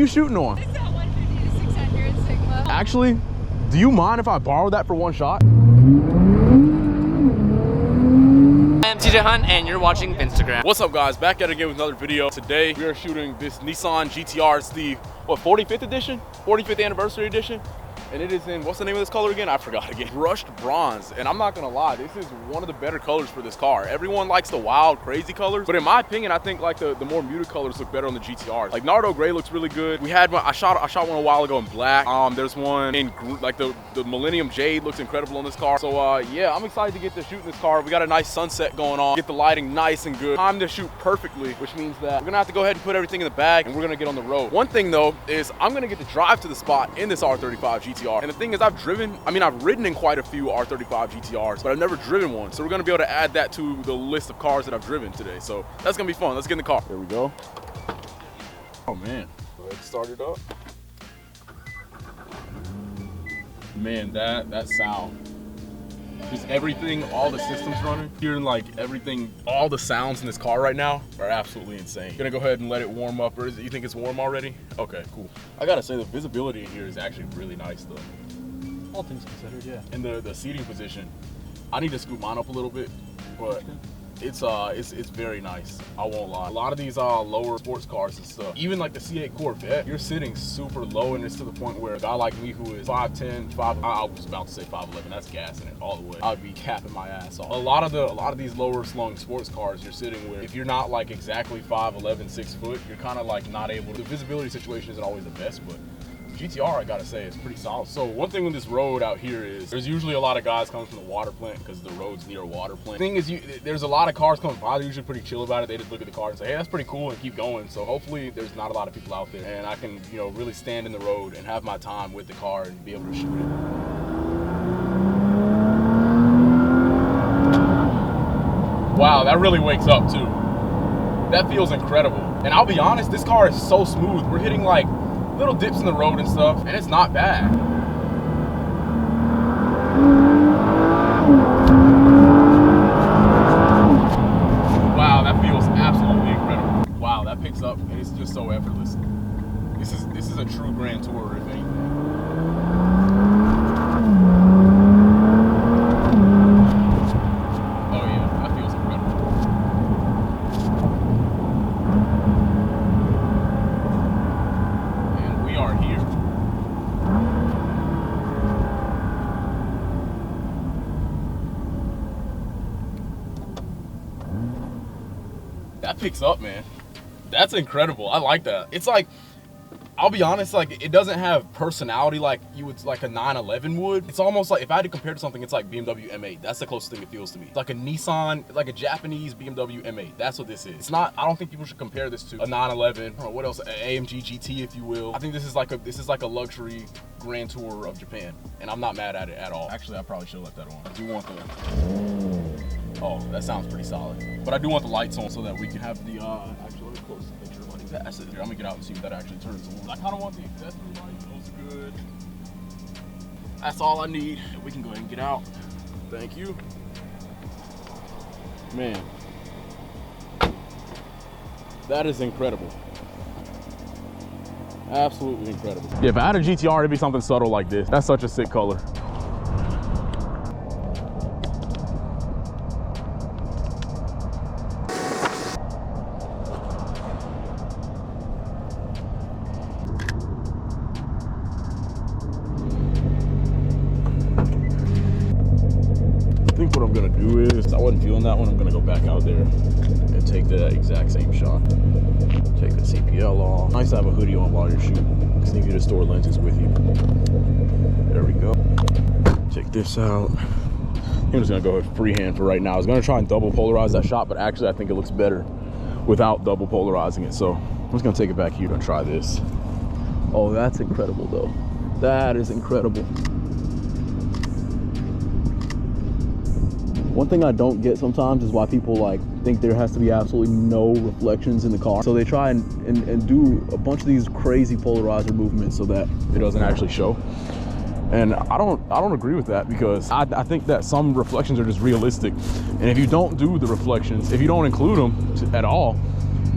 you shooting on? It's at 150 to 600 Sigma. Actually, do you mind if I borrow that for one shot? I'm TJ Hunt and you're watching Instagram. What's up guys, back at it again with another video. Today we are shooting this Nissan GTR. It's the, what, 45th edition? 45th anniversary edition? And it is in, what's the name of this color again? I forgot again. Brushed bronze. And I'm not gonna lie, this is one of the better colors for this car. Everyone likes the wild, crazy colors, but in my opinion, I think like the more muted colors look better on the GTR. Like Nardo Gray looks really good. We had one, I shot one a while ago in black. There's one in like the Millennium Jade looks incredible on this car. So yeah, I'm excited to get to shoot in this car. We got a nice sunset going on. Get the lighting nice and good. Time to shoot perfectly, which means that we're gonna have to go ahead and put everything in the bag and we're gonna get on the road. One thing though is I'm gonna get to drive to the spot in this R35 GTR. And the thing is, I've ridden in quite a few R35 GTRs, but I've never driven one. So we're gonna be able to add that to the list of cars that I've driven today. So that's gonna be fun. Let's get in the car. There we go. Oh man, let's start it up. Man, that sound. Just everything, all the systems running. Hearing like everything, all the sounds in this car right now are absolutely insane. Gonna go ahead and let it warm up, or is it, you think it's warm already? Okay, cool. I gotta say the visibility in here is actually really nice though. All things considered, yeah. And the seating position, I need to scoot mine up a little bit, but it's very nice. I won't lie. A lot of these lower sports cars and stuff, even like the C8 Corvette, you're sitting super low, and it's to the point where a guy like me who is 5'10", I was about to say 5'11", that's gassing it all the way. I'd be capping my ass off. A lot of these lower slung sports cars, you're sitting where if you're not like exactly 5'11", 6 foot, you're kind of like not able to. The visibility situation isn't always the best, but GTR, I gotta say, is pretty solid. So one thing with this road out here is there's usually a lot of guys coming from the water plant because the road's near a water plant. The thing is, there's a lot of cars coming by. They're usually pretty chill about it. They just look at the car and say, hey, that's pretty cool, and keep going. So hopefully there's not a lot of people out there, and I can, you know, really stand in the road and have my time with the car and be able to shoot it. Wow, that really wakes up too. That feels incredible. And I'll be honest, this car is so smooth. We're hitting like little dips in the road and stuff, and it's not bad. Wow, that feels absolutely incredible. Wow, that picks up, and it's just so effortless. This is a true Grand Tourer, if anything. Oh yeah, that feels incredible. That picks up, man. That's incredible. I like that. It's like, I'll be honest, like it doesn't have personality like you would, like a 911 would. It's almost like, if I had to compare to something, it's like BMW M8. That's the closest thing it feels to me. It's like a Nissan, like a Japanese BMW M8. That's what this is. It's not, I don't think people should compare this to a 911 or what else, an AMG GT, if you will. I think this is like a luxury Grand Tourer of Japan, and I'm not mad at it at all. Actually, I probably should have left that on. I do want the, oh, that sounds pretty solid. But I do want the lights on so that we can have the, actually, let me close the picture. That's it. Here, I'm gonna get out and see if that actually turns on. I kind of want the accessory lights. Those are good. That's all I need. We can go ahead and get out. Thank you. Man, that is incredible. Absolutely incredible. Yeah, if I had a GTR, it'd be something subtle like this. That's such a sick color. I think what I'm gonna do is, I wasn't feeling that one, I'm gonna go back out there and take the exact same shot. Take the CPL off. Nice to have a hoodie on while you're shooting, because you need to store lenses with you. There we go. Take this out. I'm just gonna go with freehand for right now. I was gonna try and double polarize that shot, but actually I think it looks better without double polarizing it. So I'm just gonna take it back here and try this. Oh, that's incredible though. That is incredible. One thing I don't get sometimes is why people like think there has to be absolutely no reflections in the car. So they try and do a bunch of these crazy polarizer movements so that it doesn't actually show. And I don't agree with that, because I think that some reflections are just realistic. And if you don't do the reflections, if you don't include them at all,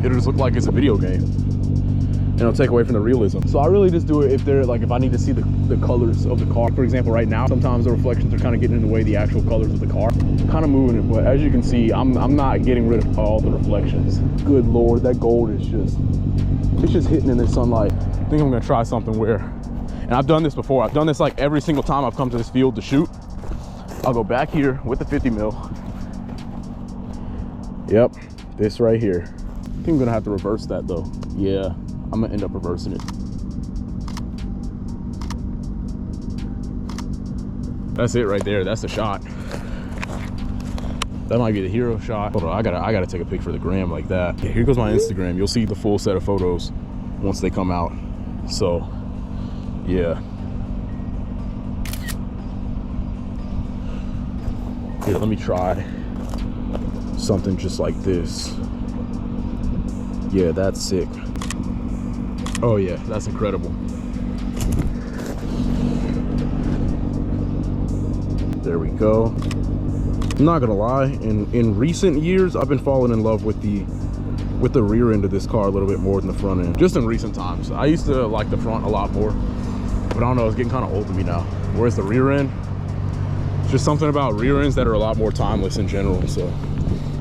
it'll just look like it's a video game. and it'll take away from the realism. So I really just do it if they're like, if I need to see the colors of the car. For example, right now, sometimes the reflections are kind of getting in the way of the actual colors of the car. Kind of moving it, but as you can see, I'm not getting rid of all the reflections. Good Lord, that gold is just, it's just hitting in the sunlight. I think I'm gonna try something where, and I've done this before. I've done this like every single time I've come to this field to shoot. I'll go back here with the 50 mil. Yep, this right here. I think I'm gonna have to reverse that though. Yeah, I'm gonna end up reversing it. That's it right there, that's the shot. That might be the hero shot. Hold on, I gotta take a pic for the gram like that. Yeah, here goes my Instagram. You'll see the full set of photos once they come out. So, yeah. Here, let me try something just like this. Yeah, that's sick. Oh yeah, that's incredible. There we go. I'm not gonna lie, in recent years, I've been falling in love with the rear end of this car a little bit more than the front end. Just in recent times. I used to like the front a lot more, but I don't know, it's getting kind of old to me now. Whereas the rear end, just something about rear ends that are a lot more timeless in general. So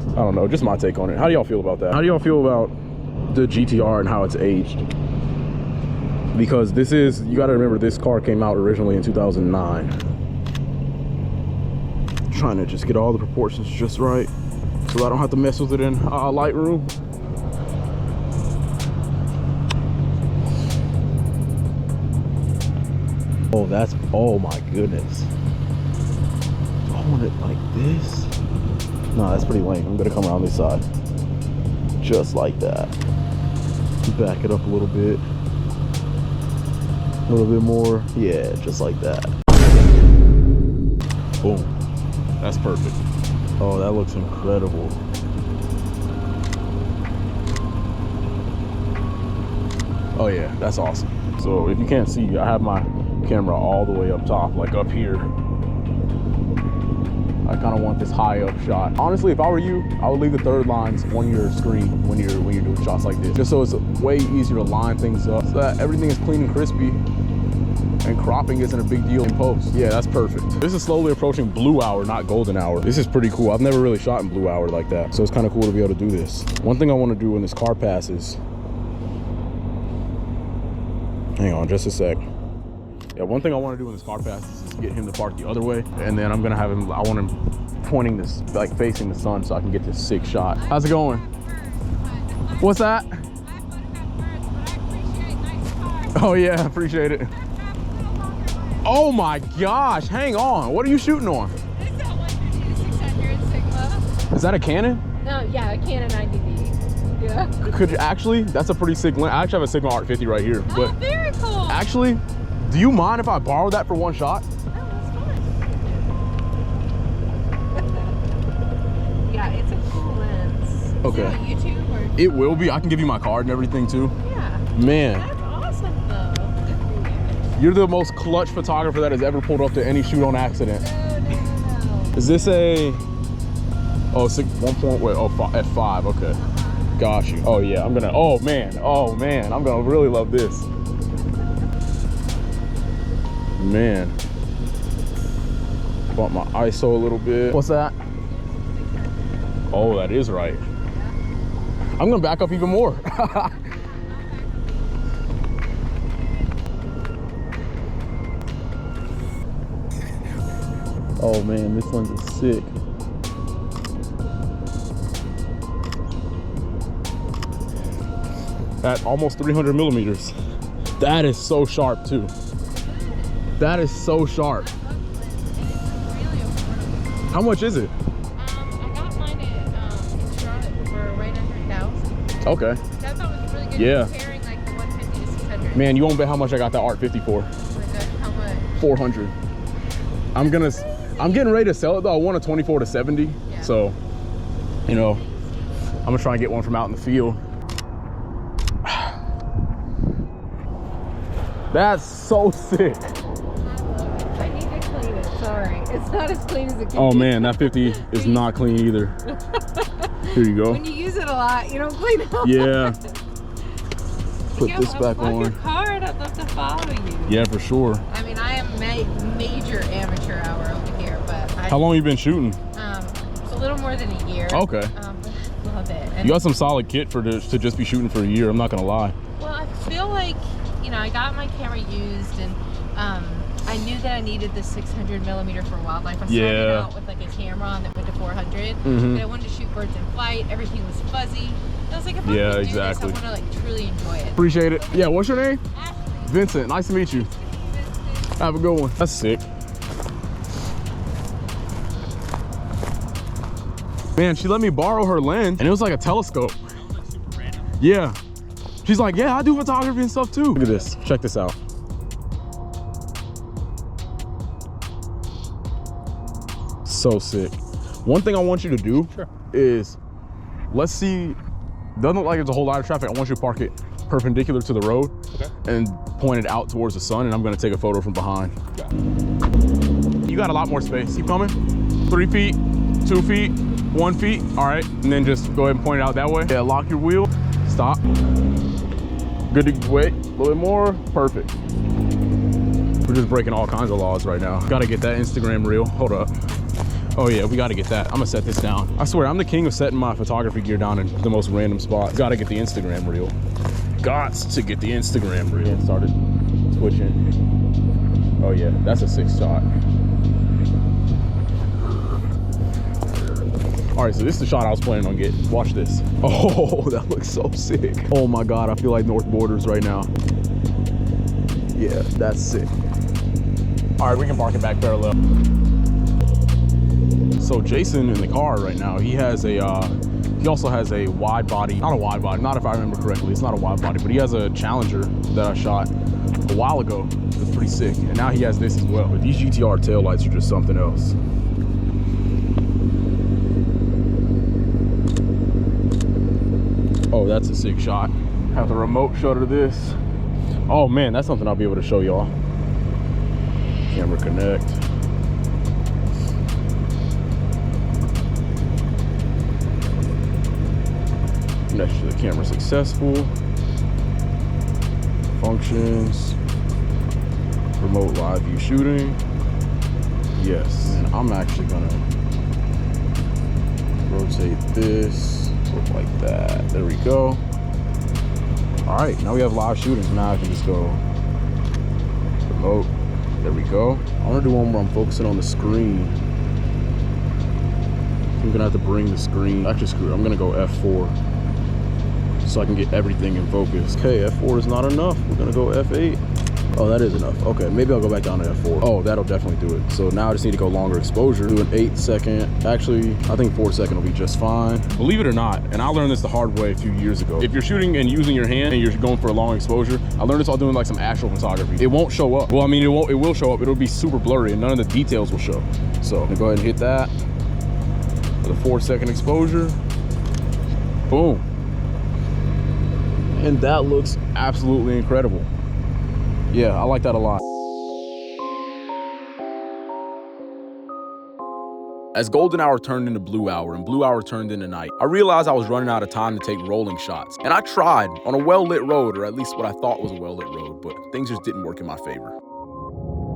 I don't know, just my take on it. How do y'all feel about that? How do y'all feel about the GTR and how it's aged? Because this is, you got to remember, this car came out originally in 2009. Trying to just get all the proportions just right so I don't have to mess with it in Lightroom. Oh, that's, oh my goodness. Do I want it like this? No, that's pretty lame. I'm gonna come around this side. Just like that. Back it up a little bit. A little bit more. Yeah, just like that. Boom. That's perfect. Oh, that looks incredible. Oh yeah, that's awesome. So if you can't see, I have my camera all the way up top, like up here. I kind of want this high up shot. Honestly, if I were you, I would leave the third lines on your screen when you're doing shots like this, just so it's way easier to line things up, so that everything is clean and crispy, and cropping isn't a big deal in post. Yeah, that's perfect. This is slowly approaching blue hour, not golden hour. This is pretty cool. I've never really shot in blue hour like that, so it's kind of cool to be able to do this. One thing I want to do when this car passes, hang on just a sec. Yeah, one thing I want to do when this car passes is get him to park the other way, and then I'm gonna have him, I want him pointing this, like facing the sun, so I can get this sick shot. How's it going? What's that? Oh yeah, appreciate it. Oh my gosh, hang on. What are you shooting on? It's that 150 to 600 Sigma. Is that a Canon? No, yeah, a Canon 90D. Yeah. Could you actually, that's a pretty sick lens. I actually have a Sigma Art 50 right here. Oh, But very cool. actually, do you mind if I borrow that for one shot? Oh, that's fine. Yeah, it's a cool lens. Okay. Is it on YouTube or? It will be. I can give you my card and everything too. Yeah. Man, That's awesome though. you're the most clutch photographer that has ever pulled up to any shoot on accident. No. Is this a, oh, 1 point, wait, oh, F5, okay. Got you. Oh yeah, I'm gonna, oh man, I'm gonna really love this. Man. Bump my ISO a little bit. What's that? Oh, that is right. I'm gonna back up even more. Oh man, this lens is sick. At almost 300 millimeters. That is so sharp too. That is so sharp. How much is it? I got mine in Charlotte for right under 1,000. Okay. I thought it was really good. Yeah. Comparing like the 150 to 600. Man, you won't bet how much I got that Art 50 for. How much? 400. I'm getting ready to sell it though. I want a 24 to 70. Yeah. So, you know, I'm gonna try and get one from out in the field. That's so sick. I need to clean it. Sorry, it's not as clean as it can Oh be. man, that 50 is not clean either. Here you go. When you use it a lot, you don't clean it up. Yeah. put this back on. Your card. I'd love to follow you. Yeah, for sure. I mean, I am major amateur hour over here, but How long you been shooting? It's a little more than a year. Okay. But I love it. And You got some solid kit for this to just be shooting for a year. I'm not gonna lie. well, I feel like, you know, I got my camera used, and I knew that I needed the 600mm for wildlife. I started out with like a camera that went to 400, but I wanted to shoot birds in flight. Everything was fuzzy. I was like, if I'm gonna do this, I want to like truly enjoy it. Appreciate it. Yeah, what's your name? Ashley. Vincent. Nice to meet you. Have a good one. That's sick. Man, she let me borrow her lens, and it was like a telescope. Yeah. She's like, yeah, I do photography and stuff too. Look at this. Check this out. So sick. One thing I want you to do is, let's see, doesn't look like there's a whole lot of traffic. I want you to park it perpendicular to the road and point it out towards the sun, and I'm gonna take a photo from behind. You got a lot more space. Keep coming. 3 feet, 2 feet, 1 feet. All right, and then just go ahead and point it out that way. Yeah, lock your wheel, stop. Good to wait, a little bit more, perfect. We're just breaking all kinds of laws right now. Gotta get that Instagram reel, hold up. Oh yeah, we gotta get that. I'm gonna set this down. I swear, I'm the king of setting my photography gear down in the most random spots. Gotta get the Instagram reel. Gots to get the Instagram reel. And started twitching. Oh yeah, that's a 6 shot. All right, so this is the shot I was planning on getting. Watch this. Oh, that looks so sick. Oh my God, I feel like North Borders right now. Yeah, that's sick. All right, we can park it back parallel. So Jason in the car right now, he has a, he also has a wide body, not a wide body, not if I remember correctly, it's not a wide body, but he has a Challenger that I shot a while ago. It's pretty sick. And now he has this as well. But these GTR taillights are just something else. Oh, that's a sick shot. Have the remote shutter this. Oh man, that's something I'll be able to show y'all. Camera connect. Next to the camera successful. Functions. Remote live view shooting. Yes. And I'm actually gonna rotate this like that. There we go. All right, now we have live shooting. Now I can just go remote. There we go. I want to do one where I'm focusing on the screen. I'm gonna have to bring the screen. Actually, screw it. I'm gonna go F4 so I can get everything in focus. Okay, F4 is not enough. We're gonna go F8. Oh, that is enough. Okay, maybe I'll go back down to F4. Oh, that'll definitely do it. So now I just need to go longer exposure. Do an 8-second. Actually, I think 4-second will be just fine. Believe it or not, and I learned this the hard way a few years ago. If you're shooting and using your hand and you're going for a long exposure, I learned this while doing like some actual photography. It won't show up. Well, I mean, it will show up. It'll be super blurry and none of the details will show. So I'm gonna go ahead and hit that with a 4-second exposure. Boom. And that looks absolutely incredible. Yeah, I like that a lot. As golden hour turned into blue hour and blue hour turned into night, I realized I was running out of time to take rolling shots. And I tried on a well-lit road, or at least what I thought was a well-lit road, but things just didn't work in my favor.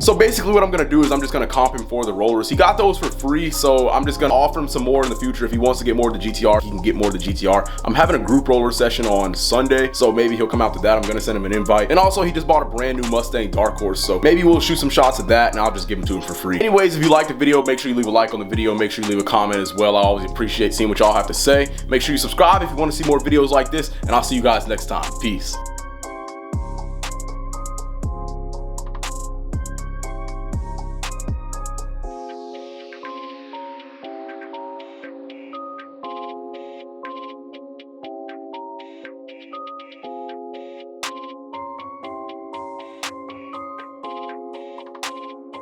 So basically what I'm gonna do is I'm just gonna comp him for the rollers. He got those for free, so I'm just gonna offer him some more in the future. If he wants to get more of the GTR, he can get more of the GTR. I'm having a group roller session on Sunday, so maybe he'll come out to that. I'm gonna send him an invite. And also he just bought a brand new Mustang Dark Horse, so maybe we'll shoot some shots of that and I'll just give them to him for free. Anyways, if you liked the video, make sure you leave a like on the video. Make sure you leave a comment as well. I always appreciate seeing what y'all have to say. Make sure you subscribe if you wanna see more videos like this, and I'll see you guys next time. Peace.